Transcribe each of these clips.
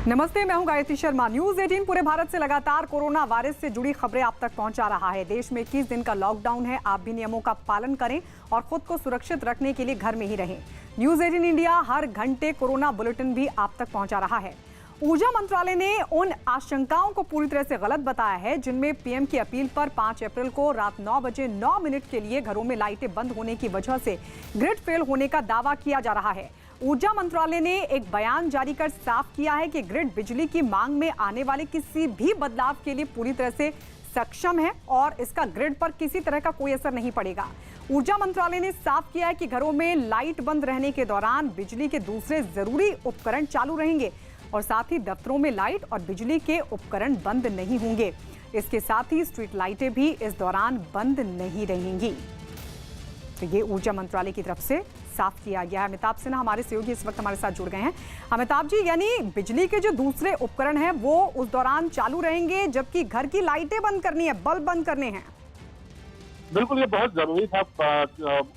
नमस्ते, मैं हूं गायत्री शर्मा। न्यूज 18 पूरे भारत से लगातार कोरोना वायरस से जुड़ी खबरें आप तक पहुंचा रहा है। देश में 21 दिन का लॉकडाउन है। आप भी नियमों का पालन करें और खुद को सुरक्षित रखने के लिए घर में ही रहें। न्यूज 18 इंडिया हर घंटे कोरोना बुलेटिन भी आप तक पहुंचा रहा है। ऊर्जा मंत्रालय ने उन आशंकाओं को पूरी तरह से गलत बताया है जिनमें पीएम की अपील पर 5 अप्रैल को रात 9 बजे 9 मिनट के लिए घरों में लाइटें बंद होने की वजह से ग्रिड फेल होने का दावा किया जा रहा है। ऊर्जा मंत्रालय ने एक बयान जारी कर साफ किया है कि ग्रिड बिजली की मांग में आने वाले किसी भी बदलाव के लिए पूरी तरह से सक्षम है और इसका ग्रिड पर किसी तरह का कोई असर नहीं पड़ेगा। ऊर्जा मंत्रालय ने साफ किया है कि घरों में लाइट बंद रहने के दौरान बिजली के दूसरे जरूरी उपकरण चालू रहेंगे और साथ ही दफ्तरों में लाइट और बिजली के उपकरण बंद नहीं होंगे। इसके साथ ही स्ट्रीट लाइटें भी इस दौरान बंद नहीं रहेंगी। तो ये ऊर्जा मंत्रालय की तरफ से साफ किया गया है। अमिताभ सिन्हा हमारे सहयोगी इस वक्त हमारे साथ जुड़ गए हैं। अमिताभ जी, यानी बिजली के जो दूसरे उपकरण हैं वो उस दौरान चालू रहेंगे जबकि घर की लाइटें बंद करनी है, बल्ब बंद करने हैं। बिल्कुल, ये बहुत जरूरी था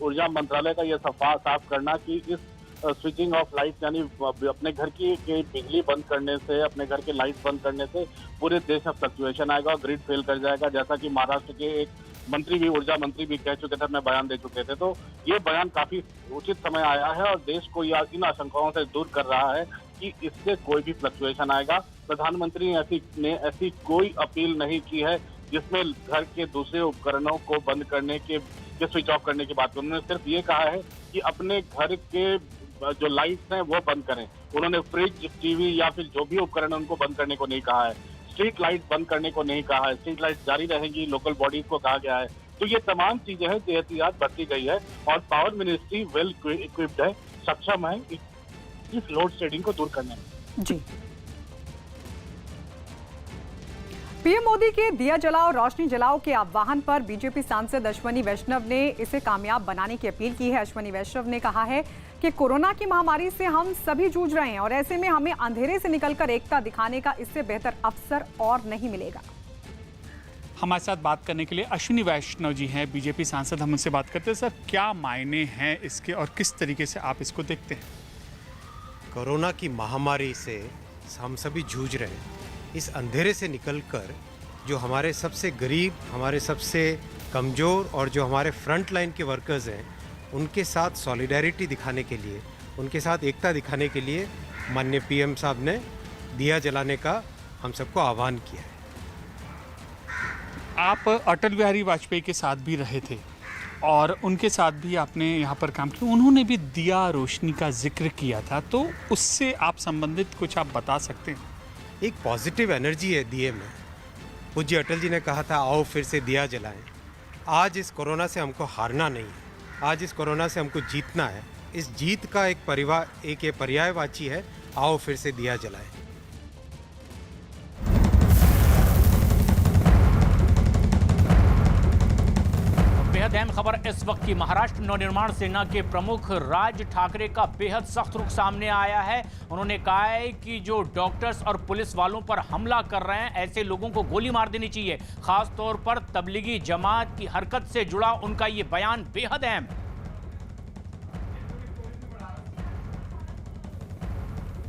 ऊर्जा मंत्रालय का ये साफ करना कि इस स्विचिंग ऑफ लाइट यानी अपने घर की बिजली बंद करने से, अपने घर के लाइट बंद करने से पूरे देश में फ्लक्चुएशन आएगा और ग्रिड फेल कर जाएगा। जैसा कि महाराष्ट्र के एक मंत्री भी, ऊर्जा मंत्री भी कह चुके थे, अपने बयान दे चुके थे। तो ये बयान काफी उचित समय आया है और देश को इन आशंकाओं से दूर कर रहा है कि इससे कोई भी फ्लक्चुएशन आएगा। प्रधानमंत्री ने ऐसी कोई अपील नहीं की है जिसमें घर के दूसरे उपकरणों को बंद करने के स्विच ऑफ करने की बात। उन्होंने सिर्फ ये कहा है कि अपने घर के जो लाइट्स हैं वो बंद करें। उन्होंने फ्रिज, टीवी या फिर जो भी उपकरण है उनको बंद करने को नहीं कहा है। स्ट्रीट लाइट बंद करने को नहीं कहा है। स्ट्रीट लाइट जारी रहेंगी, लोकल बॉडीज को कहा गया है। तो ये तमाम चीजें हैं, एहतियात बरती गई है और पावर मिनिस्ट्री वेल इक्विप्ड है, सक्षम है इस लोड शेडिंग को दूर करने में। जी, पीएम मोदी के दिया जलाओ रोशनी जलाओ के आह्वान पर बीजेपी सांसद अश्वनी वैष्णव ने इसे कामयाब बनाने की अपील की है। अश्वनी वैष्णव ने कहा है कि कोरोना की महामारी से हम सभी जूझ रहे हैं और ऐसे में हमें अंधेरे से निकलकर एकता दिखाने का इससे बेहतर अवसर और नहीं मिलेगा। हमारे साथ बात करने के लिए अश्विनी वैष्णव जी हैं, बीजेपी सांसद। हम उनसे बात करते हैं। सर, क्या मायने हैं इसके और किस तरीके से आप इसको देखते हैं? कोरोना की महामारी से हम सभी जूझ रहे हैं। इस अंधेरे से निकलकर जो हमारे सबसे गरीब, हमारे सबसे कमज़ोर और जो हमारे फ्रंट लाइन के वर्कर्स हैं उनके साथ सॉलिडेरिटी दिखाने के लिए, उनके साथ एकता दिखाने के लिए माननीय पीएम साहब ने दिया जलाने का हम सबको आह्वान किया है। आप अटल बिहारी वाजपेयी के साथ भी रहे थे और उनके साथ भी आपने यहाँ पर काम किया। उन्होंने भी दिया रोशनी का जिक्र किया था, तो उससे आप संबंधित कुछ आप बता सकते हैं? एक पॉजिटिव एनर्जी है दिए में। पूज्य अटल जी ने कहा था, आओ फिर से दिया जलाएं। आज इस कोरोना से हमको हारना नहीं है, आज इस कोरोना से हमको जीतना है। इस जीत का एक पर्यायवाची है, आओ फिर से दिया जलाएं। बेहद अहम खबर इस वक्त की। महाराष्ट्र नवनिर्माण सेना के प्रमुख राज ठाकरे का बेहद सख्त रुख सामने आया है। उन्होंने कहा है कि जो डॉक्टर्स और पुलिस वालों पर हमला कर रहे हैं ऐसे लोगों को गोली मार देनी चाहिए। खास तौर पर तबलीगी जमात की हरकत से जुड़ा उनका ये बयान बेहद अहम।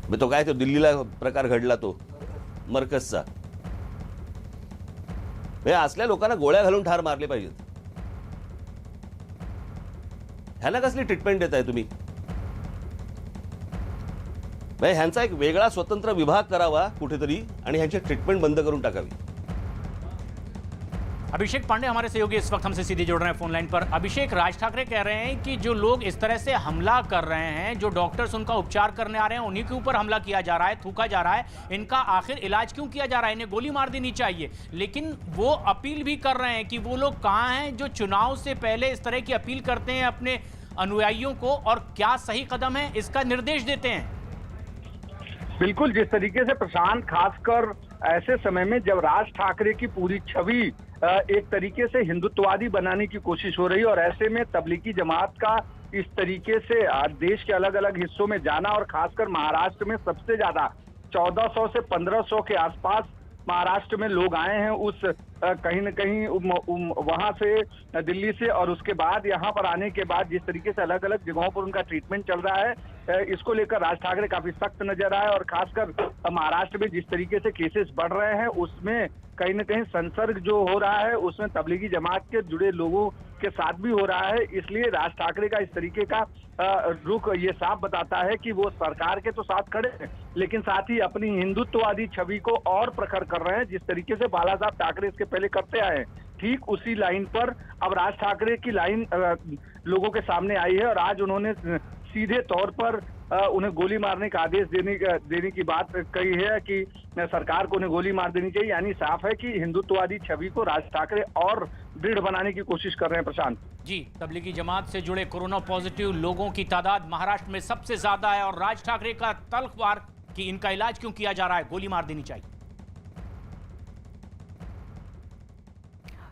मी तो काय तो दिल्लीला प्रकार घडला तो मरकजचा, असल्या लोकांना गोळ्या घालून ठार मारले पाहिजेत। ह्यांना कसली ट्रीटमेंट देताय तुम्ही? ह्यांचा एक वेगळा स्वतंत्र विभाग करावा कुठेतरी आणि ह्यांची ट्रीटमेंट बंद करून टाकावी। अभिषेक पांडे हमारे सहयोगी इस वक्त हमसे सीधे जुड़ रहे हैं फोन लाइन पर। अभिषेक, राज ठाकरे कह रहे हैं कि जो लोग इस तरह से हमला कर रहे हैं, जो डॉक्टर्स उनका उपचार करने आ रहे हैं, उन्हीं के ऊपर हमला किया जा रहा है, थूका जा रहा है। इनका आखिर इलाज क्यों किया जा रहा है? इन्हें गोली मार देनी चाहिए। लेकिन वो अपील भी कर रहे हैं कि वो लोग कहाँ हैं जो चुनाव से पहले इस तरह की अपील करते हैं अपने अनुयायियों को, और क्या सही कदम है इसका निर्देश देते हैं? बिल्कुल, जिस तरीके से प्रशांत, खासकर ऐसे समय में जब राज ठाकरे की पूरी छवि एक तरीके से हिंदुत्ववादी बनाने की कोशिश हो रही है और ऐसे में तबलीगी जमात का इस तरीके से देश के अलग अलग हिस्सों में जाना और खासकर महाराष्ट्र में सबसे ज्यादा 1400 से 1500 के आसपास महाराष्ट्र में लोग आए हैं उस कहीं न कहीं वहां से दिल्ली से, और उसके बाद यहाँ पर आने के बाद जिस तरीके से अलग अलग जगहों पर उनका ट्रीटमेंट चल रहा है, इसको लेकर राज ठाकरे काफी सख्त नजर आए। और खासकर महाराष्ट्र में जिस तरीके से केसेस बढ़ रहे हैं उसमें कहीं न कहीं संसर्ग जो हो रहा है उसमें तबलीगी जमात के जुड़े लोगों के साथ भी हो रहा है। इसलिए राज ठाकरे का इस तरीके का रुख ये साफ बताता है कि वो सरकार के तो साथ खड़े हैं, लेकिन साथ ही अपनी हिंदुत्ववादी छवि को और प्रखर कर रहे हैं। जिस तरीके से बाला साहब ठाकरे इसके पहले करते आए हैं, ठीक उसी लाइन पर अब राज ठाकरे की लाइन लोगों के सामने आई है। और आज उन्होंने सीधे तौर पर उन्हें गोली मारने का आदेश देने की बात कही है कि सरकार को उन्हें गोली मार देनी चाहिए। यानी साफ है कि हिंदुत्ववादी छवि को राज ठाकरे और दृढ़ बनाने की कोशिश कर रहे हैं। प्रशांत जी, तबलीगी जमात से जुड़े कोरोना पॉजिटिव लोगों की तादाद महाराष्ट्र में सबसे ज्यादा है और राज ठाकरे का तल्खवार कि इनका इलाज क्यों किया जा रहा है, गोली मार देनी चाहिए।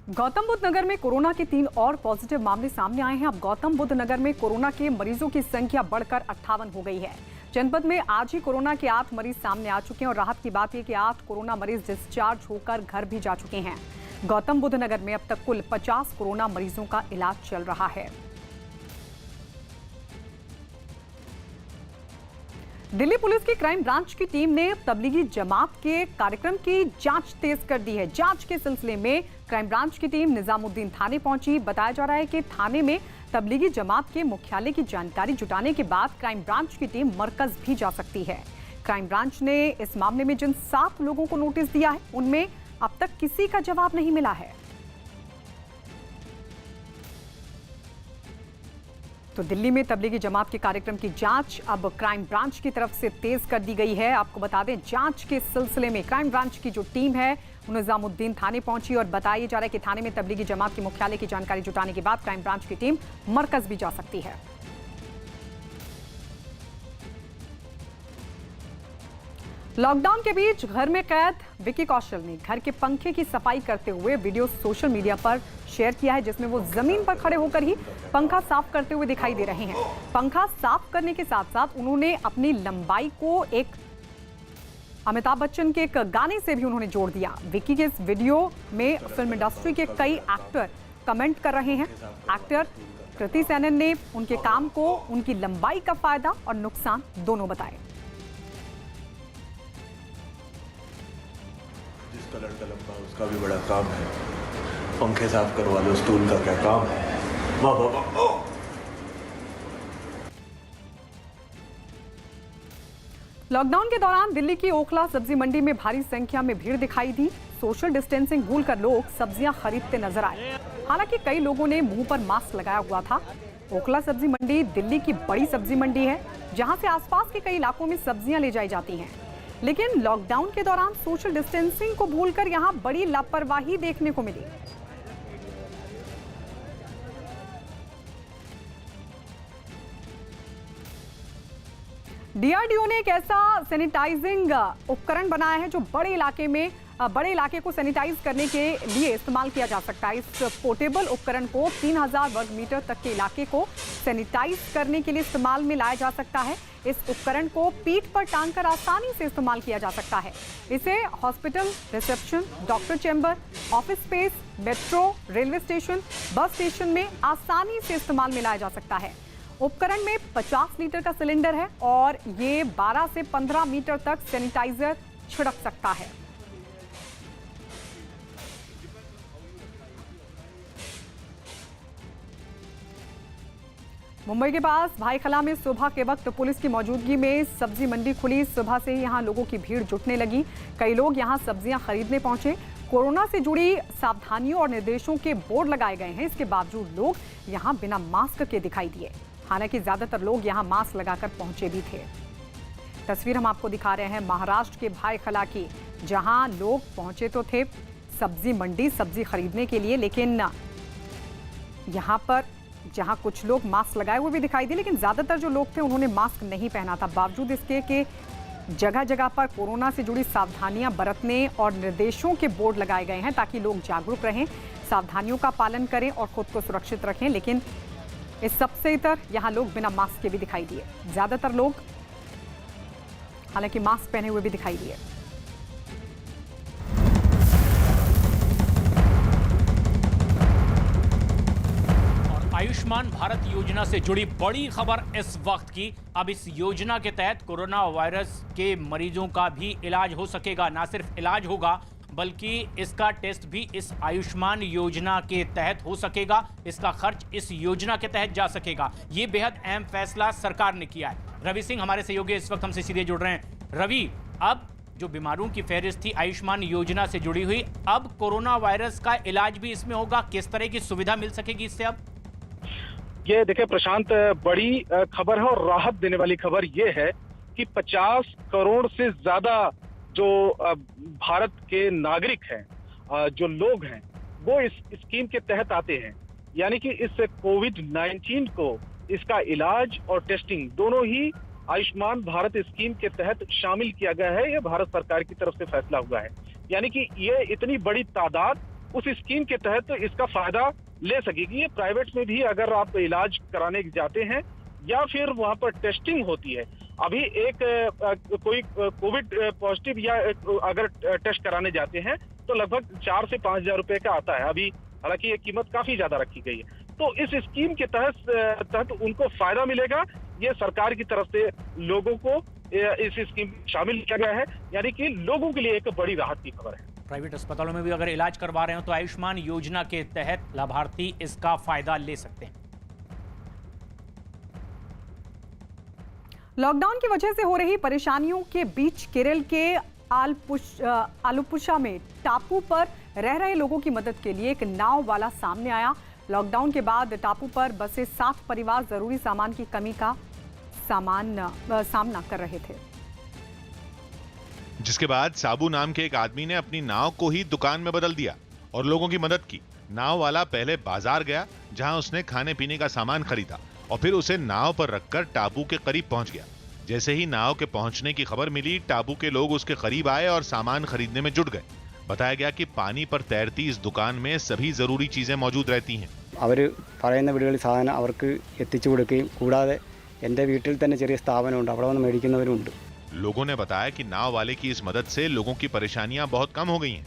गौतम बुद्ध नगर में कोरोना के 3 और पॉजिटिव मामले सामने आए हैं। अब गौतम बुद्ध नगर में कोरोना के मरीजों की संख्या बढ़कर 58 हो गई है। जनपद में आज ही कोरोना के 8 मरीज सामने आ चुके हैं और राहत की बात यह कि 8 कोरोना मरीज डिस्चार्ज होकर घर भी जा चुके हैं। गौतम बुद्ध नगर में अब तक कुल 50 कोरोना मरीजों का इलाज चल रहा है। दिल्ली पुलिस की क्राइम ब्रांच की टीम ने तबलीगी जमात के कार्यक्रम की जांच तेज कर दी है। जांच के सिलसिले में क्राइम ब्रांच की टीम निजामुद्दीन थाने पहुंची। बताया जा रहा है कि थाने में तबलीगी जमात के मुख्यालय की जानकारी जुटाने के बाद क्राइम ब्रांच की टीम मरकज भी जा सकती है। क्राइम ब्रांच ने इस मामले में जिन 7 लोगों को नोटिस दिया है उनमें अब तक किसी का जवाब नहीं मिला है। तो दिल्ली में तबलीगी जमात के कार्यक्रम की जांच अब क्राइम ब्रांच की तरफ से तेज कर दी गई है। आपको बता दें, जांच के सिलसिले में क्राइम ब्रांच की जो टीम है निजामुद्दीन थाने पहुंची और बताया जा रहा है कि थाने में तबलीगी जमात के मुख्यालय की जानकारी जुटाने के बाद क्राइम ब्रांच की टीम मरकज भी जा सकती है। लॉकडाउन के बीच घर में कैद विकी कौशल ने घर के पंखे की सफाई करते हुए वीडियो सोशल मीडिया पर शेयर किया है, जिसमें वो जमीन पर खड़े होकर ही पंखा साफ करते हुए दिखाई दे रहे हैं। पंखा साफ करने के साथ साथ उन्होंने अपनी लंबाई को एक अमिताभ बच्चन के एक गाने से भी उन्होंने जोड़ दिया। विकी के इस वीडियो में फिल्म इंडस्ट्री के कई एक्टर कमेंट कर रहे हैं। एक्टर कृति सेनन ने उनके काम को उनकी लंबाई का फायदा और नुकसान दोनों बताए। जिसका लड़का लंबा उसका भी बड़ा काम है, पंखे साफ करवा लो, स्टूल का क्या काम है। वाह वाह वाह। लॉकडाउन के दौरान दिल्ली की ओखला सब्जी मंडी में भारी संख्या में भीड़ दिखाई दी। सोशल डिस्टेंसिंग भूलकर लोग सब्जियां खरीदते नजर आए। हालांकि कई लोगों ने मुंह पर मास्क लगाया हुआ था। ओखला सब्जी मंडी दिल्ली की बड़ी सब्जी मंडी है, जहां से आसपास के कई इलाकों में सब्जियां ले जाई जाती हैं। लेकिन लॉकडाउन के दौरान सोशल डिस्टेंसिंग को भूलकर यहां बड़ी लापरवाही देखने को मिली। डीआरडीओ ने एक ऐसा सैनिटाइजिंग उपकरण बनाया है जो बड़े इलाके को सैनिटाइज करने के लिए इस्तेमाल किया जा सकता है। इस पोर्टेबल उपकरण को 3000 वर्ग मीटर तक के इलाके को सैनिटाइज करने के लिए इस्तेमाल में लाया जा सकता है। इस उपकरण को पीठ पर टांगकर आसानी से इस्तेमाल किया जा सकता है। इसे hospital, reception, doctor chamber, office space, metro, railway station, bus station में आसानी से इस्तेमाल में लाया जा सकता है। उपकरण में 50 लीटर का सिलेंडर है और ये 12 से 15 मीटर तक सैनिटाइजर छिड़क सकता है। मुंबई के पास भाईखला में सुबह के वक्त पुलिस की मौजूदगी में सब्जी मंडी खुली। सुबह से ही यहां लोगों की भीड़ जुटने लगी। कई लोग यहां सब्जियां खरीदने पहुंचे। कोरोना से जुड़ी सावधानियों और निर्देशों के बोर्ड लगाए गए हैं, इसके बावजूद लोग यहां बिना मास्क के दिखाई दिए। हालांकि ज्यादातर लोग यहां मास्क लगाकर पहुंचे भी थे। तस्वीर हम आपको दिखा रहे हैं महाराष्ट्र के भाईखला की, जहां लोग पहुंचे तो थे सब्जी मंडी सब्जी खरीदने के लिए, लेकिन यहां पर जहां कुछ लोग मास्क लगाए हुए भी दिखाई दिए, लेकिन ज्यादातर जो लोग थे उन्होंने मास्क नहीं पहना था। बावजूद इसके कि जगह जगह पर कोरोना से जुड़ी सावधानियां बरतने और निर्देशों के बोर्ड लगाए गए हैं ताकि लोग जागरूक रहें, सावधानियों का पालन करें और खुद को सुरक्षित रखें। लेकिन इस सबसे इतर यहाँ लोग बिना मास्क के भी दिखाई दिए। ज्यादातर लोग हालांकि मास्क पहने हुए भी दिखाई दिए। आयुष्मान भारत योजना से जुड़ी बड़ी खबर इस वक्त की। अब इस योजना के तहत कोरोना वायरस के मरीजों का भी इलाज हो सकेगा। ना सिर्फ इलाज होगा बल्कि इसका टेस्ट भी इस आयुष्मान योजना के तहत हो सकेगा। इसका खर्च इस योजना के तहत जा सकेगा। ये बेहद अहम फैसला सरकार ने किया है। रवि सिंह हमारे सहयोगी इस वक्त हमसे सीधे जुड़ रहे हैं। रवि, अब जो बीमारियों की फहरिस्त थी आयुष्मान योजना से जुड़ी हुई, अब कोरोना वायरस का इलाज भी इसमें होगा। किस तरह की सुविधा मिल सकेगी इससे? अब ये देखिए प्रशांत, बड़ी खबर है और राहत देने वाली खबर ये है कि 50 करोड़ से ज्यादा जो भारत के नागरिक हैं, जो लोग हैं, वो इस स्कीम के तहत आते हैं। यानी कि इस कोविड-19 को, इसका इलाज और टेस्टिंग दोनों ही आयुष्मान भारत स्कीम के तहत शामिल किया गया है। यह भारत सरकार की तरफ से फैसला हुआ है। यानी कि ये इतनी बड़ी तादाद उस स्कीम के तहत इसका फायदा ले सकेगी। ये प्राइवेट में भी अगर आप इलाज कराने जाते हैं या फिर वहां पर टेस्टिंग होती है, अभी एक कोई कोविड पॉजिटिव या अगर टेस्ट कराने जाते हैं तो लगभग 4 से 5 हजार रुपए का आता है अभी। हालांकि ये कीमत काफी ज्यादा रखी गई है। तो इस स्कीम के तहत उनको फायदा मिलेगा। ये सरकार की तरफ से लोगों को इस स्कीम में शामिल किया गया है। यानी कि लोगों के लिए एक बड़ी राहत की खबर है। प्राइवेट अस्पतालों में भी अगर इलाज करवा रहे हो तो आयुष्मान योजना के तहत लाभार्थी इसका फायदा ले सकते हैं। लॉकडाउन की वजह से हो रही परेशानियों के बीच केरल के आलुपुषा में टापू पर रह रहे लोगों की मदद के लिए एक नाव वाला सामने आया। लॉकडाउन के बाद टापू पर बसे 7 परिवार जरूरी सामान की कमी का सामना कर रहे थे, जिसके बाद साबू नाम के एक आदमी ने अपनी नाव को ही दुकान में बदल दिया और लोगों की मदद की। नाव वाला पहले बाजार गया, जहां उसने खाने पीने का सामान खरीदा और फिर उसे नाव पर रखकर टापू के करीब पहुंच गया। जैसे ही नाव के पहुंचने की खबर मिली, टापू के लोग उसके करीब आए और सामान खरीदने में जुट गए। बताया गया कि पानी पर तैरती इस दुकान में सभी जरूरी चीजें मौजूद रहती हैं। അവര് പറയുന്ന വീടുകളിൽ സാധനം അവർക്ക് എത്തിച്ചു കൊടുക്കുകയും കൂടാതെ എൻ്റെ വീട്ടിൽ തന്നെ ചെറിയ സ്ഥാപനമുണ്ട്, അവിടെ വന്ന് മേടിക്കുന്നവരുണ്ട്। लोगों ने बताया कि नाव वाले की इस मदद से लोगों की परेशानियां बहुत कम हो गई हैं।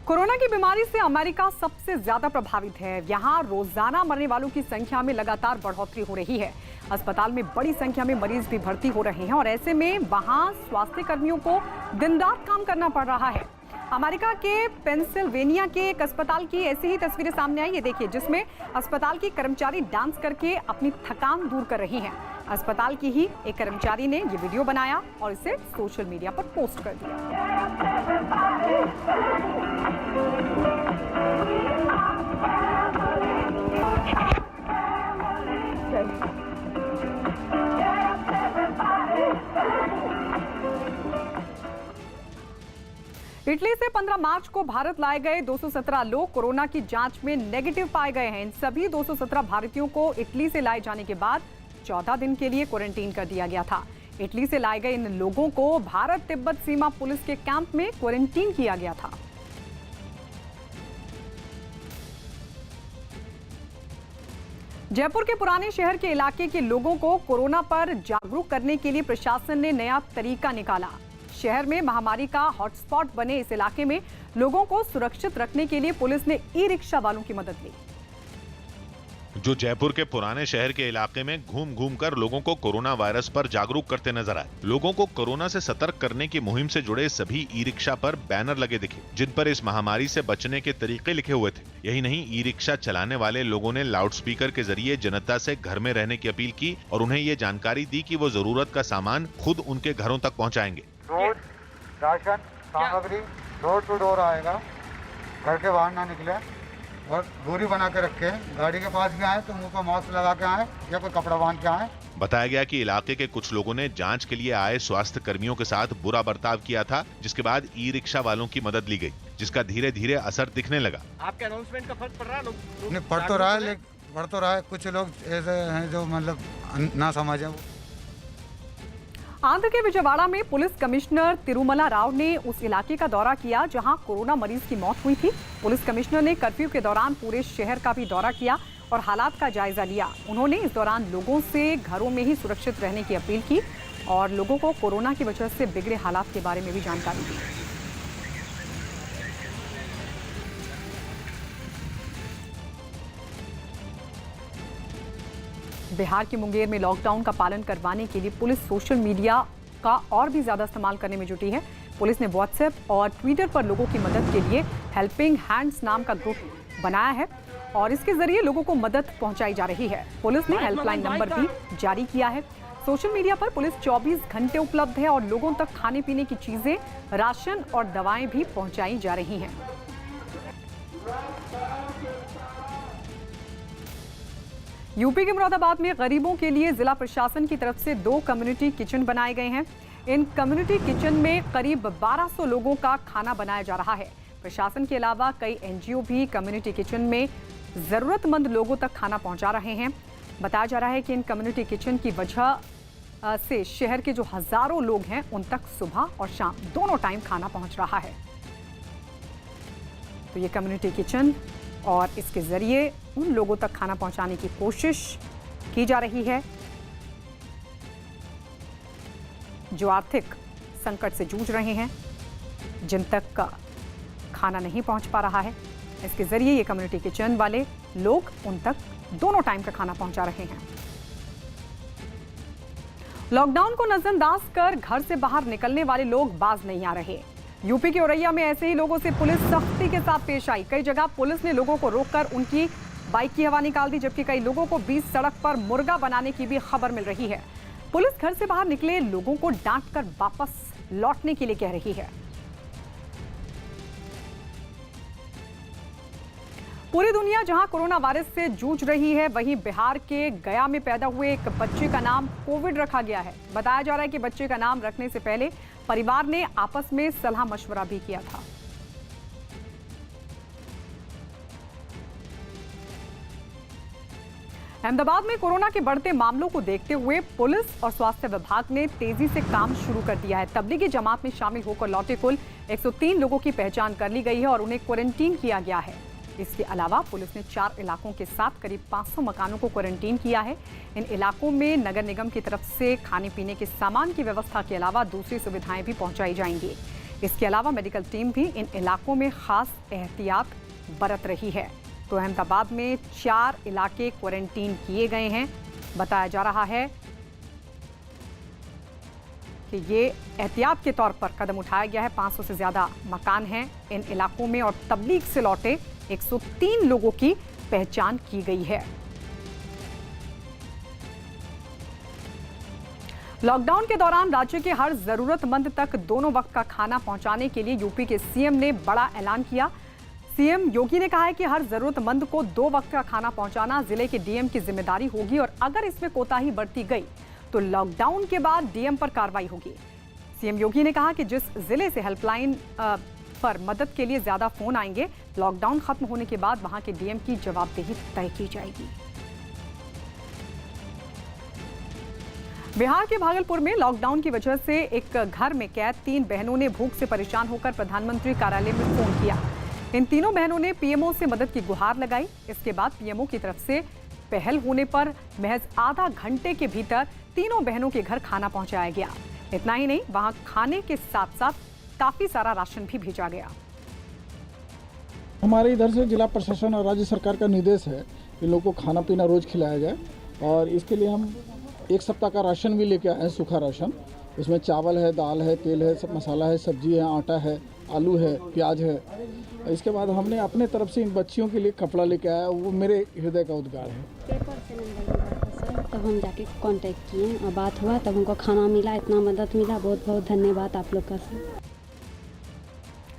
कोरोना की बीमारी से अमेरिका सबसे ज्यादा प्रभावित है। यहाँ रोजाना मरने वालों की संख्या में लगातार बढ़ोतरी हो रही है। अस्पताल में बड़ी संख्या में मरीज भी भर्ती हो रहे हैं और ऐसे में वहाँ स्वास्थ्य कर्मियों को दिन रात काम करना पड़ रहा है। अमेरिका के पेंसिल्वेनिया के एक अस्पताल की ऐसी ही तस्वीरें सामने आई, ये देखिए, जिसमें अस्पताल की कर्मचारी डांस करके अपनी थकान दूर कर रही हैं। अस्पताल की ही एक कर्मचारी ने ये वीडियो बनाया और इसे सोशल मीडिया पर पोस्ट कर दिया। इटली से 15 मार्च को भारत लाए गए 217 लोग कोरोना की जांच में नेगेटिव पाए गए हैं। इन सभी 217 भारतीयों को इटली से लाए जाने के बाद 14 दिन के लिए क्वारंटीन कर दिया गया था। इटली से लाए गए इन लोगों को भारत तिब्बत सीमा पुलिस के कैंप में क्वारंटीन किया गया था। जयपुर के पुराने शहर के इलाके के लोगों को कोरोना पर जागरूक करने के लिए प्रशासन ने नया तरीका निकाला। शहर में महामारी का हॉटस्पॉट बने इस इलाके में लोगों को सुरक्षित रखने के लिए पुलिस ने ई-रिक्शा वालों की मदद ली, जो जयपुर के पुराने शहर के इलाके में घूम घूम कर लोगों को कोरोना वायरस पर जागरूक करते नजर आए। लोगों को कोरोना से सतर्क करने की मुहिम से जुड़े सभी ई-रिक्शा पर बैनर लगे दिखे, जिन पर इस महामारी से बचने के तरीके लिखे हुए थे। यही नहीं, ई-रिक्शा चलाने वाले लोगों ने लाउडस्पीकर के जरिए जनता से घर में रहने की अपील की और उन्हें ये जानकारी दी कि वो जरूरत का सामान खुद उनके घरों तक पहुँचाएंगे। रोज राशन सामग्री डोर टू डोर आएगा, घर के बाहर ना निकले और दूरी बना के रखें। गाड़ी के पास भी आए तो मुंह पर मास्क लगा के आए या कोई कपड़ा बांध के आए। बताया गया कि इलाके के कुछ लोगों ने जांच के लिए आए स्वास्थ्य कर्मियों के साथ बुरा बर्ताव किया था, जिसके बाद ई-रिक्शा वालों की मदद ली गई, जिसका धीरे धीरे असर दिखने लगा। आपके अनाउंसमेंट का फर्क पड़ रहा है? लोग पढ़ तो रहा है, कुछ लोग ऐसे हैं जो मतलब ना समझे। आंध्र के विजयवाड़ा में पुलिस कमिश्नर तिरुमला राव ने उस इलाके का दौरा किया जहां कोरोना मरीज की मौत हुई थी। पुलिस कमिश्नर ने कर्फ्यू के दौरान पूरे शहर का भी दौरा किया और हालात का जायजा लिया। उन्होंने इस दौरान लोगों से घरों में ही सुरक्षित रहने की अपील की और लोगों को कोरोना की वजह से बिगड़े हालात के बारे में भी जानकारी दी। बिहार के मुंगेर में लॉकडाउन का पालन करवाने के लिए पुलिस सोशल मीडिया का और भी ज्यादा इस्तेमाल करने में जुटी है। पुलिस ने व्हाट्सएप और ट्विटर पर लोगों की मदद के लिए हेल्पिंग हैंड्स नाम का ग्रुप बनाया है और इसके जरिए लोगों को मदद पहुंचाई जा रही है। पुलिस ने हेल्पलाइन नंबर भी जारी किया है। सोशल मीडिया पर पुलिस 24 घंटे उपलब्ध है और लोगों तक खाने पीने की चीजें, राशन और दवाएं भी पहुंचाई जा रही हैं। यूपी के मुरादाबाद में गरीबों के लिए जिला प्रशासन की तरफ से 2 कम्युनिटी किचन बनाए गए हैं। इन कम्युनिटी किचन में करीब 1200 लोगों का खाना बनाया जा रहा है। प्रशासन के अलावा कई एनजीओ भी कम्युनिटी किचन में जरूरतमंद लोगों तक खाना पहुंचा रहे हैं। बताया जा रहा है कि इन कम्युनिटी किचन की वजह से शहर के जो हजारों लोग हैं उन तक सुबह और शाम दोनों टाइम खाना पहुंच रहा है। तो ये कम्युनिटी किचन और इसके जरिए उन लोगों तक खाना पहुंचाने की कोशिश की जा रही है जो आर्थिक संकट से जूझ रहे हैं, जिन तक का खाना नहीं पहुंच पा रहा है। इसके जरिए ये कम्युनिटी किचन वाले लोग उन तक दोनों टाइम का खाना पहुंचा रहे हैं। लॉकडाउन को नजरअंदाज कर घर से बाहर निकलने वाले लोग बाज नहीं आ रहे। यूपी के औरैया में ऐसे ही लोगों से पुलिस सख्ती के साथ पेश आई। कई जगह पुलिस ने लोगों को रोककर उनकी बाइक की हवा निकाल दी, जबकि कई लोगों को बीच सड़क पर मुर्गा बनाने की भी खबर मिल रही है। पुलिस घर से बाहर निकले लोगों को डांटकर वापस लौटने के लिए कह रही है। पूरी दुनिया जहां कोरोना वायरस से जूझ रही है, वहीं बिहार के गया में पैदा हुए एक बच्चे का नाम कोविड रखा गया है। बताया जा रहा है कि बच्चे का नाम रखने से पहले परिवार ने आपस में सलाह मशवरा भी किया था। अहमदाबाद में कोरोना के बढ़ते मामलों को देखते हुए पुलिस और स्वास्थ्य विभाग ने तेजी से काम शुरू कर दिया है। तबलीगी जमात में शामिल होकर लौटे कुल 103 लोगों की पहचान कर ली गई है और उन्हें क्वारंटीन किया गया है। इसके अलावा पुलिस ने 4 इलाकों के साथ करीब 500 मकानों को क्वारंटीन किया है। इन इलाकों में नगर निगम की तरफ से खाने पीने के सामान की व्यवस्था के अलावा दूसरी सुविधाएं भी पहुंचाई जाएंगी। इसके अलावा मेडिकल टीम भी इन इलाकों में खास एहतियात बरत रही है। तो अहमदाबाद में 4 इलाके क्वारंटीन किए गए हैं। बताया जा रहा है कि ये एहतियात के तौर पर कदम उठाया गया है। 500 से ज्यादा मकान हैं इन इलाकों में और तबलीग से लौटे 103 लोगों की पहचान की गई है। लॉकडाउन के दौरान राज्य के हर जरूरतमंद तक दोनों वक्त का खाना पहुंचाने के लिए यूपी के सीएम ने बड़ा ऐलान किया। सीएम योगी ने कहा है कि हर जरूरतमंद को 2 वक्त का खाना पहुंचाना जिले के डीएम की जिम्मेदारी होगी और अगर इसमें कोताही बरती गई तो लॉकडाउन के बाद डीएम पर कार्रवाई होगी। सीएम योगी ने कहा कि जिस जिले से हेल्पलाइन पर मदद के लिए ज्यादा फोन आएंगे, लॉकडाउन खत्म होने के बाद वहां के डीएम की जवाबदेही तय की जाएगी। बिहार के भागलपुर में लॉकडाउन की वजह से एक घर में कैद 3 बहनों ने भूख से परेशान होकर प्रधानमंत्री कार्यालय में फोन किया। इन तीनों बहनों ने पीएमओ से मदद की गुहार लगाई। इसके बाद पीएमओ की तरफ से पहल होने पर महज आधा घंटे के भीतर तीनों बहनों के घर खाना पहुंचाया गया। इतना ही नहीं, वहां खाने के साथ साथ काफी सारा राशन भी भेजा गया। हमारे इधर से जिला प्रशासन और राज्य सरकार का निर्देश है कि लोगों को खाना पीना रोज खिलाया जाए और इसके लिए हम 1 सप्ताह का राशन भी लेके आए हैं, सूखा राशन। इसमें चावल है, दाल है, तेल है, सब मसाला है, सब्जी है, आटा है, आलू है, प्याज है। इसके बाद हमने अपने तरफ से इन बच्चियों के लिए कपड़ा लेके आया, वो मेरे हृदय का उद्गार है। पेपर से नंबर मिला सर, तब हम जाके कांटेक्ट किए और बात हुआ, तब हमको खाना मिला, इतना मदद मिला। बहुत बहुत धन्यवाद आप लोग का सर।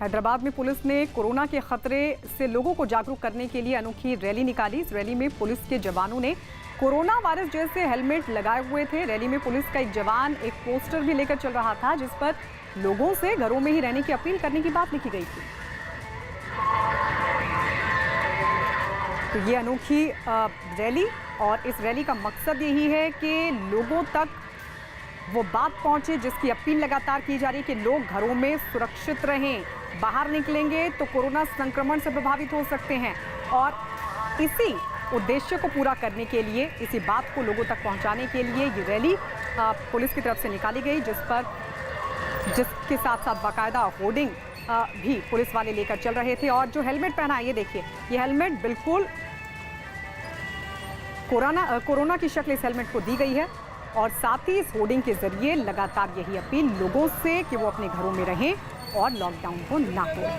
हैदराबाद में पुलिस ने कोरोना के खतरे से लोगों को जागरूक करने के लिए अनोखी रैली निकाली। इस रैली में पुलिस के जवानों ने कोरोना वायरस जैसे हेलमेट लगाए हुए थे। रैली में पुलिस का एक जवान एक पोस्टर भी लेकर चल रहा था जिस पर लोगों से घरों में ही रहने की अपील करने की बात लिखी गई थी। तो ये अनोखी रैली और इस रैली का मकसद यही है कि लोगों तक वो बात पहुंचे जिसकी अपील लगातार की जा रही है कि लोग घरों में सुरक्षित रहें। बाहर निकलेंगे तो कोरोना संक्रमण से प्रभावित हो सकते हैं और इसी उद्देश्य को पूरा करने के लिए, इसी बात को लोगों तक पहुंचाने के लिए ये रैली पुलिस की तरफ से निकाली गई जिसके साथ साथ बाकायदा होर्डिंग भी पुलिस वाले लेकर चल रहे थे। और जो हेलमेट पहना है ये देखिए, ये हेलमेट बिल्कुल कोरोना की शक्ल इस हेलमेट को दी गई है और साथ ही इस होर्डिंग के जरिए लगातार यही अपील लोगों से कि वो अपने घरों में रहें और लॉकडाउन को ना तोड़ें।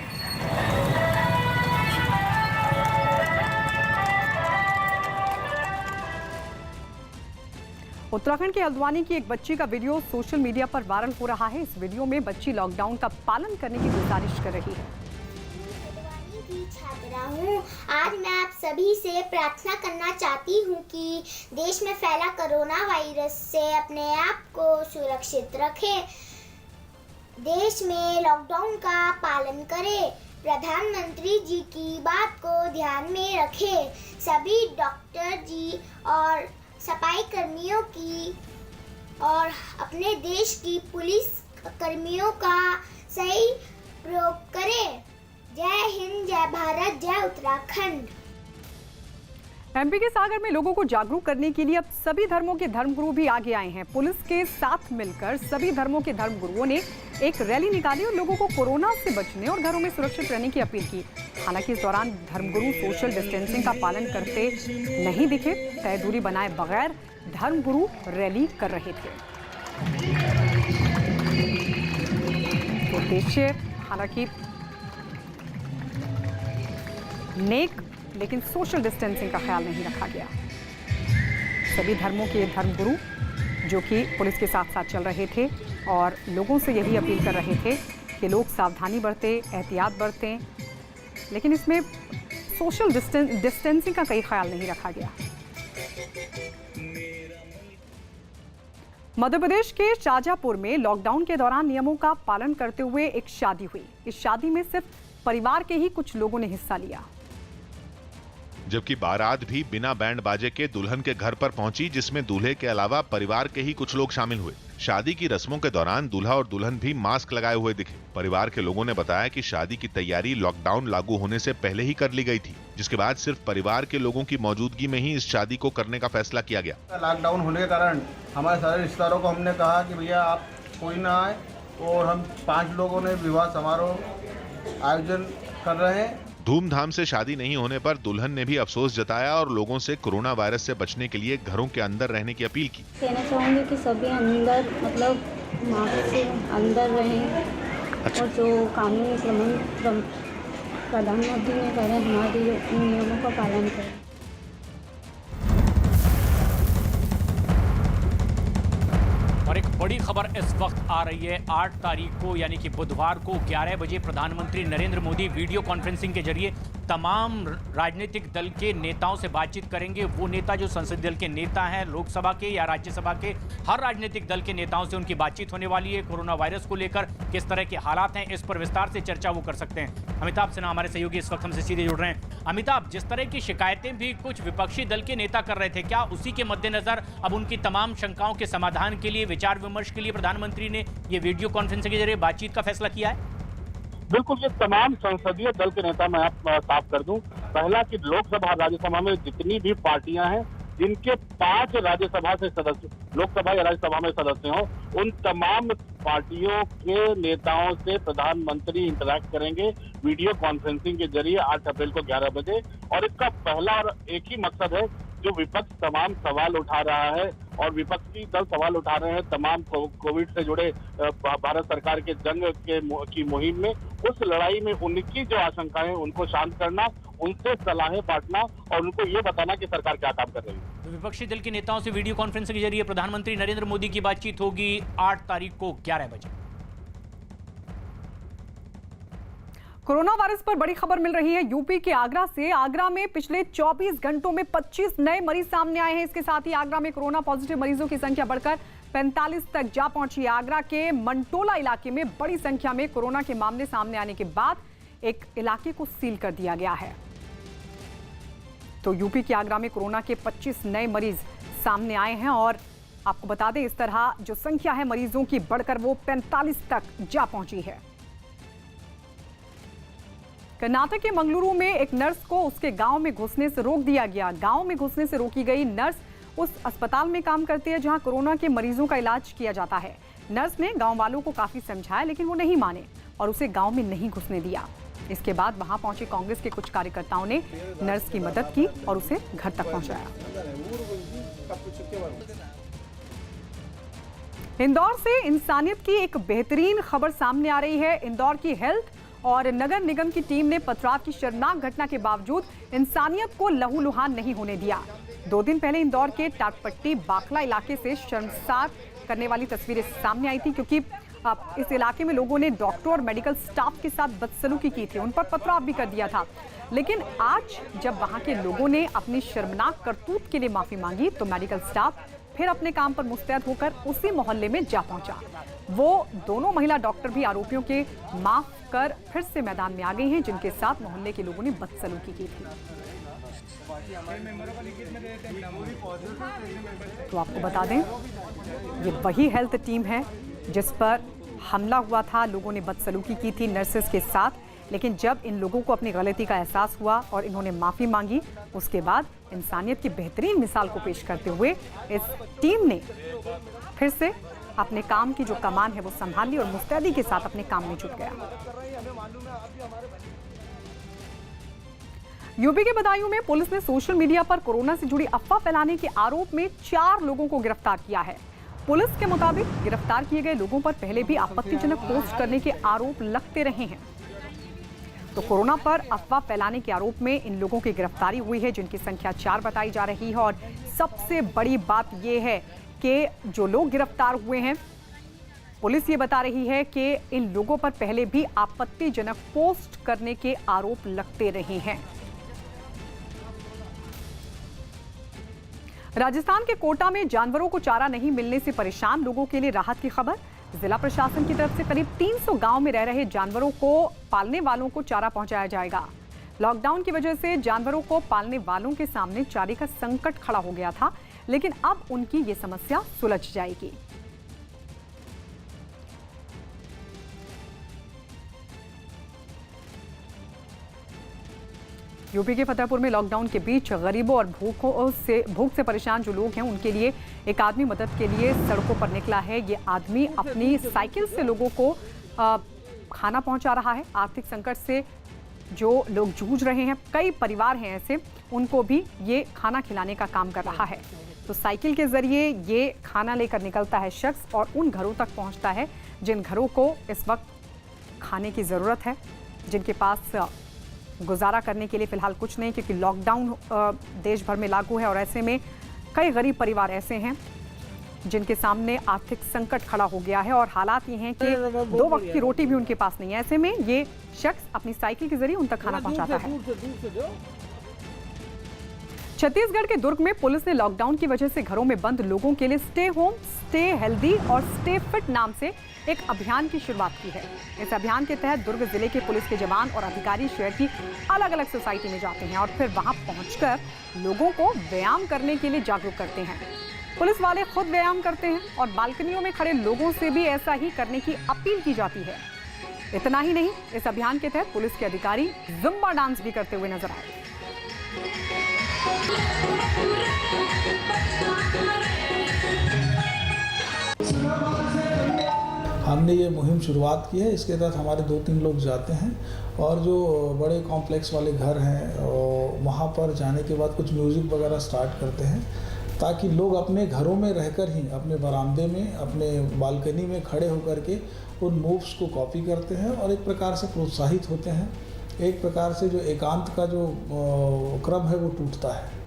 उत्तराखंड के हल्द्वानी की एक बच्ची का वीडियो सोशल मीडिया पर वायरल हो रहा है। इस वीडियो में बच्ची लॉकडाउन का पालन करने की गुजारिश कर रही है। हल्द्वानी की छात्रा हूँ। आज मैं आप सभी से प्रार्थना करना चाहती हूँ कि देश में फैला कोरोना वायरस से अपने आप को सुरक्षित रखें। देश में लॉकडाउन का पालन करें। प्रधानमंत्री जी की बात को ध्यान में रखें। सभी डॉक्टर जी और सफाई कर्मियों की और अपने देश की पुलिस कर्मियों का सही प्रयोग करें। जय हिंद, जय भारत, जय उत्तराखंड। एमपी के सागर में लोगों को जागरूक करने के लिए अब सभी धर्मों के धर्मगुरु भी आगे आए हैं। पुलिस के साथ मिलकर सभी धर्मों के धर्मगुरुओं ने एक रैली निकाली और लोगों को कोरोना से बचने और घरों में सुरक्षित रहने की अपील की। हालांकि इस दौरान धर्मगुरु सोशल डिस्टेंसिंग का पालन करते नहीं दिखे। तय दूरी बनाए बगैर धर्मगुरु रैली कर रहे थे। उद्देश्य हालांकि नेक, लेकिन सोशल डिस्टेंसिंग का ख्याल नहीं रखा गया। सभी धर्मों के धर्मगुरु जो कि पुलिस के साथ साथ चल रहे थे और लोगों से यही अपील कर रहे थे कि लोग सावधानी बरतें, एहतियात बरतें, लेकिन इसमें सोशल डिस्टेंसिंग का कई ख्याल नहीं रखा गया। मध्य प्रदेश के शाजापुर में लॉकडाउन के दौरान नियमों का पालन करते हुए एक शादी हुई। इस शादी में सिर्फ परिवार के ही कुछ लोगों ने हिस्सा लिया, जबकि बारात भी बिना बैंड बाजे के दुल्हन के घर पर पहुंची, जिसमें दूल्हे के अलावा परिवार के ही कुछ लोग शामिल हुए। शादी की रस्मों के दौरान दूल्हा और दुल्हन भी मास्क लगाए हुए दिखे। परिवार के लोगों ने बताया कि शादी की तैयारी लॉकडाउन लागू होने से पहले ही कर ली गई थी, जिसके बाद सिर्फ परिवार के लोगों की मौजूदगी में ही इस शादी को करने का फैसला किया गया। लॉकडाउन होने के कारण हमारे सारे रिश्तेदारों को हमने कहा कि भैया आप कोई ना आए, और हम 5 लोगों ने विवाह समारोह आयोजन कर रहे हैं। धूमधाम से शादी नहीं होने पर दुल्हन ने भी अफसोस जताया और लोगों से कोरोना वायरस से बचने के लिए घरों के अंदर रहने की अपील की। कहना चाहूँगी कि सभी अंदर मतलब मास्क से अंदर रहें। अच्छा। और जो कानूनी प्रधानमंत्री ने कहा हमारे नियमों का पालन करें। और एक बड़ी खबर इस वक्त आ रही है। 8 तारीख को यानी कि बुधवार को 11 बजे प्रधानमंत्री नरेंद्र मोदी वीडियो कॉन्फ्रेंसिंग के जरिए तमाम राजनीतिक दल के नेताओं से बातचीत करेंगे। वो नेता जो संसदीय दल के नेता हैं, लोकसभा के या राज्यसभा के, हर राजनीतिक दल के नेताओं से उनकी बातचीत होने वाली है। कोरोना वायरस को लेकर किस तरह के हालात हैं, इस पर विस्तार से चर्चा वो कर सकते हैं। अमिताभ सिन्हा हमारे सहयोगी इस वक्त हमसे सीधे जुड़ रहे हैं। अमिताभ, जिस तरह की शिकायतें भी कुछ विपक्षी दल के नेता कर रहे थे, क्या उसी के मद्देनजर अब उनकी तमाम शंकाओं के समाधान के लिए, विचार विमर्श के लिए प्रधानमंत्री ने ये वीडियो कॉन्फ्रेंसिंग के जरिए बातचीत का फैसला किया है? बिल्कुल, ये तमाम संसदीय दल के नेता मैं साफ कर दूं। पहला कि लोकसभा और राज्यसभा में जितनी भी पार्टियां हैं, जिनके 5 राज्यसभा से सदस्य, लोकसभा या राज्यसभा में सदस्य हों, उन तमाम पार्टियों के नेताओं से प्रधानमंत्री इंटरैक्ट करेंगे वीडियो कॉन्फ्रेंसिंग के जरिए 8 अप्रैल को 11 बजे। और इसका पहला और एक ही मकसद है, जो विपक्ष तमाम सवाल उठा रहा है और विपक्षी दल सवाल उठा रहे हैं तमाम कोविड से जुड़े भारत सरकार के जंग की मुहिम में, उस लड़ाई में उनकी जो आशंकाएं हैं उनको शांत करना, उनसे सलाहें बांटना और उनको ये बताना कि सरकार क्या काम कर रही है। विपक्षी दल के नेताओं से वीडियो कॉन्फ्रेंसिंग के जरिए प्रधानमंत्री नरेंद्र मोदी की बातचीत होगी 8 तारीख को 11 बजे। कोरोना वायरस पर बड़ी खबर मिल रही है यूपी के आगरा से। आगरा में पिछले 24 घंटों में 25 नए मरीज सामने आए हैं। इसके साथ ही आगरा में कोरोना पॉजिटिव मरीजों की संख्या बढ़कर 45 तक जा पहुंची है। आगरा के मंटोला इलाके में बड़ी संख्या में कोरोना के मामले सामने आने के बाद एक इलाके को सील कर दिया गया है। तो यूपी के आगरा में कोरोना के 25 नए मरीज सामने आए हैं और आपको बता दें, इस तरह जो संख्या है मरीजों की बढ़कर वो 45 तक जा पहुंची है। कर्नाटक के मंगलुरु में एक नर्स को उसके गांव में घुसने से रोक दिया गया। गांव में घुसने से रोकी गई नर्स उस अस्पताल में काम करती है जहां कोरोना के मरीजों का इलाज किया जाता है। नर्स ने गांव वालों को काफी समझाया, लेकिन वो नहीं माने और उसे गांव में नहीं घुसने दिया। इसके बाद वहां पहुंचे कांग्रेस के कुछ कार्यकर्ताओं ने नर्स की मदद की और उसे घर तक पहुंचाया। इंदौर से इंसानियत की एक बेहतरीन खबर सामने आ रही है। इंदौर की हेल्थ और नगर निगम की टीम ने पथराव की शर्मनाक घटना के बावजूद इंसानियत को लहूलुहान नहीं होने दिया। 2 दिन पहले इंदौर के टाटपट्टी बाखला इलाके से शर्मसार करने वाली तस्वीरें सामने आई थी, क्योंकि इस इलाके में लोगों ने डॉक्टर और मेडिकल स्टाफ के साथ बदसलूकी की थी, उन पर पथराव भी कर दिया था। लेकिन आज जब वहां के लोगों ने अपनी शर्मनाक करतूत के लिए माफी मांगी तो मेडिकल स्टाफ फिर अपने काम पर मुस्तैद होकर उसी मोहल्ले में जा पहुंचा। वो दोनों महिला डॉक्टर भी आरोपियों के माफ कर फिर से मैदान में आ गई हैं, जिनके साथ मोहल्ले के लोगों ने बदसलूकी की थी। तो आपको बता दें, ये वही हेल्थ टीम है जिस पर हमला हुआ था। लोगों ने बदसलूकी की थी नर्सेस के साथ, लेकिन जब इन लोगों को अपनी गलती का एहसास हुआ और इन्होंने माफ़ी मांगी, उसके बाद इंसानियत की बेहतरीन मिसाल को पेश करते हुए इस टीम ने फिर से अपने काम की जो कमान है वो संभाल ली और मुस्तैदी के साथ अपने काम में जुट गया। यूपी के बदायूं में पुलिस ने सोशल मीडिया पर कोरोना से जुड़ी अफवाह फैलाने के आरोप में 4 लोगों को गिरफ्तार किया है। पुलिस के मुताबिक गिरफ्तार किए गए लोगों पर पहले भी आपत्तिजनक पोस्ट करने के आरोप लगते रहे हैं। तो कोरोना पर अफवाह फैलाने के आरोप में इन लोगों की गिरफ्तारी हुई है, जिनकी संख्या 4 बताई जा रही है। और सबसे बड़ी बात यह है कि जो लोग गिरफ्तार हुए हैं, पुलिस ये बता रही है कि इन लोगों पर पहले भी आपत्तिजनक पोस्ट करने के आरोप लगते रहे हैं। राजस्थान के कोटा में जानवरों को चारा नहीं मिलने से परेशान लोगों के लिए राहत की खबर। जिला प्रशासन की तरफ से करीब 300 गांव में रह रहे जानवरों को पालने वालों को चारा पहुंचाया जाएगा। लॉकडाउन की वजह से जानवरों को पालने वालों के सामने चारे का संकट खड़ा हो गया था, लेकिन अब उनकी ये समस्या सुलझ जाएगी। यूपी के फतेहपुर में लॉकडाउन के बीच गरीबों और भूख से परेशान जो लोग हैं, उनके लिए एक आदमी मदद के लिए सड़कों पर निकला है। ये आदमी अपनी साइकिल से लोगों को खाना पहुंचा रहा है। आर्थिक संकट से जो लोग जूझ रहे हैं, कई परिवार हैं ऐसे, उनको भी ये खाना खिलाने का काम कर रहा है। तो साइकिल के जरिए ये खाना लेकर निकलता है शख्स और उन घरों तक पहुंचता है जिन घरों को इस वक्त खाने की ज़रूरत है, जिनके पास गुजारा करने के लिए फ़िलहाल कुछ नहीं, क्योंकि लॉकडाउन देश भर में लागू है। और ऐसे में कई गरीब परिवार ऐसे हैं जिनके सामने आर्थिक संकट खड़ा हो गया है और हालात ये हैं कि 2 वक्त की रोटी भी उनके पास नहीं है। ऐसे में ये शख्स अपनी साइकिल के जरिए उन तक खाना पहुंचाता है। छत्तीसगढ़ के दुर्ग में पुलिस ने लॉकडाउन की वजह से घरों में बंद लोगों के लिए स्टे होम, स्टे हेल्दी और स्टे फिट नाम से एक अभियान की शुरुआत की है। इस अभियान के तहत दुर्ग जिले के पुलिस के जवान और अधिकारी शहर की अलग अलग सोसाइटी में जाते हैं और फिर वहां पहुंचकर लोगों को व्यायाम करने के लिए जागरूक करते हैं। पुलिस वाले खुद व्यायाम करते हैं और बालकनियों में खड़े लोगों से भी ऐसा ही करने की अपील की जाती है। इतना ही नहीं, इस अभियान के तहत पुलिस के अधिकारी जुम्बा डांस भी करते हुए नजर आए। हमने ये मुहिम शुरुआत की है। इसके तहत हमारे 2-3 लोग जाते हैं और जो बड़े कॉम्प्लेक्स वाले घर हैं वहाँ पर जाने के बाद कुछ म्यूज़िक वगैरह स्टार्ट करते हैं, ताकि लोग अपने घरों में रहकर ही अपने बरामदे में, अपने बालकनी में खड़े होकर के उन मूव्स को कॉपी करते हैं और एक प्रकार से प्रोत्साहित होते हैं। एक प्रकार से जो एकांत का जो क्रम है वो टूटता है।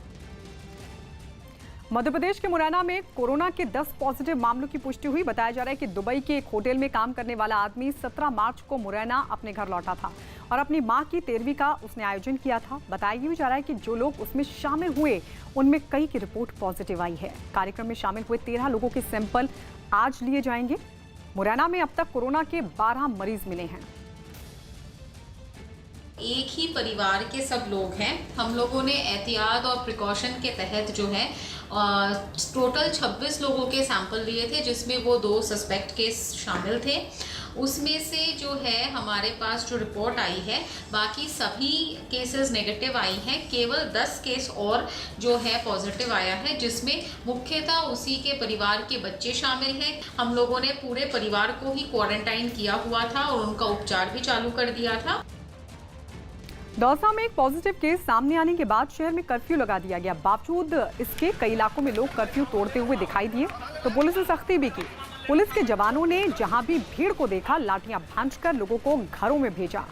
मध्य प्रदेश के मुरैना में कोरोना के 10 पॉजिटिव मामलों की पुष्टि हुई। बताया जा रहा है कि दुबई के एक होटल में काम करने वाला आदमी 17 मार्च को मुरैना अपने घर लौटा था और अपनी मां की 13वीं का उसने आयोजन किया था। बताया भी जा रहा है कि जो लोग उसमें शामिल हुए उनमें कई की रिपोर्ट पॉजिटिव आई है। कार्यक्रम में शामिल हुए 13 लोगों के सैंपल आज लिए जाएंगे। मुरैना में अब तक कोरोना के 12 मरीज मिले हैं। एक ही परिवार के सब लोग हैं। हम लोगों ने एहतियात और प्रिकॉशन के तहत जो है टोटल 26 लोगों के सैंपल लिए थे, जिसमें वो 2 सस्पेक्ट केस शामिल थे। उसमें से जो है हमारे पास जो रिपोर्ट आई है, बाकी सभी केसेस नेगेटिव आई हैं। केवल 10 केस और जो है पॉजिटिव आया है, जिसमें मुख्यतः उसी के परिवार के बच्चे शामिल हैं। हम लोगों ने पूरे परिवार को ही क्वारंटाइन किया हुआ था और उनका उपचार भी चालू कर दिया था। दौसा में एक पॉजिटिव केस सामने आने के बाद शहर में कर्फ्यू लगा दिया गया। बावजूद इसके कई इलाकों में लोग कर्फ्यू तोड़ते हुए दिखाई दिए तो पुलिस ने सख्ती भी की। पुलिस के जवानों ने जहां भी भीड़ को देखा लाठियां भांजकर लोगों को घरों में भेजा।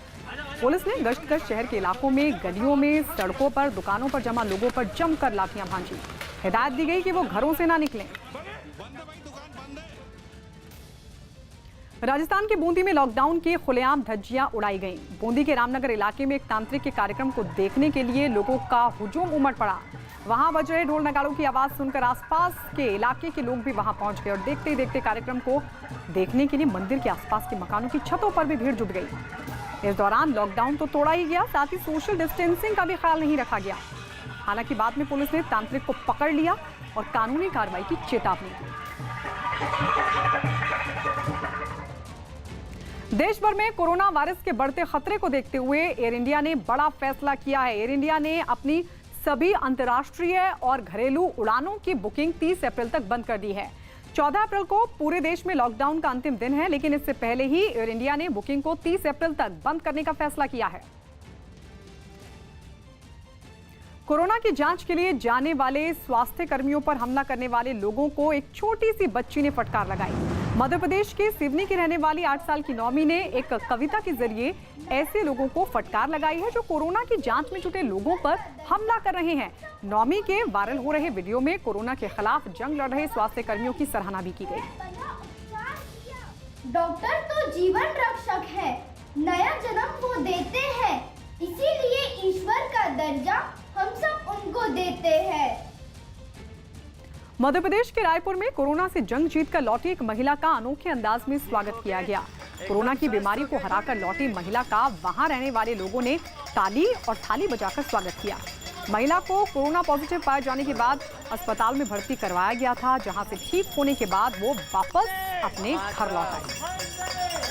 पुलिस ने गश्त कर शहर के इलाकों में, गलियों में, सड़कों पर, दुकानों पर जमा लोगों पर जमकर लाठियां भांजी। हिदायत दी गई कि वो घरों से ना निकलें। राजस्थान के बूंदी में लॉकडाउन की खुलेआम धज्जियां उड़ाई गईं। बूंदी के रामनगर इलाके में एक तांत्रिक के कार्यक्रम को देखने के लिए लोगों का हुजूम उमड़ पड़ा। वहां बज रहे ढोल नगाड़ों की आवाज सुनकर आसपास के इलाके के लोग भी वहां पहुंच गए और देखते ही देखते कार्यक्रम को देखने के लिए मंदिर के आसपास के मकानों की छतों पर भी भीड़ जुट गई। इस दौरान लॉकडाउन तो तोड़ा ही गया, साथ ही सोशल डिस्टेंसिंग का भी ख्याल नहीं रखा गया। हालांकि बाद में पुलिस ने तांत्रिक को पकड़ लिया और कानूनी कार्रवाई की चेतावनी दी। देश भर में कोरोना वायरस के बढ़ते खतरे को देखते हुए एयर इंडिया ने बड़ा फैसला किया है। एयर इंडिया ने अपनी सभी अंतर्राष्ट्रीय और घरेलू उड़ानों की बुकिंग 30 अप्रैल तक बंद कर दी है। 14 अप्रैल को पूरे देश में लॉकडाउन का अंतिम दिन है, लेकिन इससे पहले ही एयर इंडिया ने बुकिंग को 30 अप्रैल तक बंद करने का फैसला किया है। कोरोना की जांच के लिए जाने वाले स्वास्थ्य कर्मियों पर हमला करने वाले लोगों को एक छोटी सी बच्ची ने फटकार लगाई। मध्य प्रदेश के सिवनी की रहने वाली 8 साल की नौमी ने एक कविता के जरिए ऐसे लोगों को फटकार लगाई है जो कोरोना की जांच में जुटे लोगों पर हमला कर रहे हैं। नौमी के वायरल हो रहे वीडियो में कोरोना के खिलाफ जंग लड़ रहे स्वास्थ्य कर्मियों की सराहना भी की गई। डॉक्टर तो जीवन रक्षक है, नया जन्म वो देते हैं, इसीलिए ईश्वर का दर्जा हम सब उनको देते हैं। मध्य प्रदेश के रायपुर में कोरोना से जंग जीतकर लौटी एक महिला का अनोखे अंदाज में स्वागत किया गया। कोरोना की बीमारी को हराकर लौटी महिला का वहां रहने वाले लोगों ने ताली और थाली बजाकर स्वागत किया। महिला को कोरोना पॉजिटिव पाए जाने के बाद अस्पताल में भर्ती करवाया गया था, जहां से ठीक होने के बाद वो वापस अपने घर लौट आई।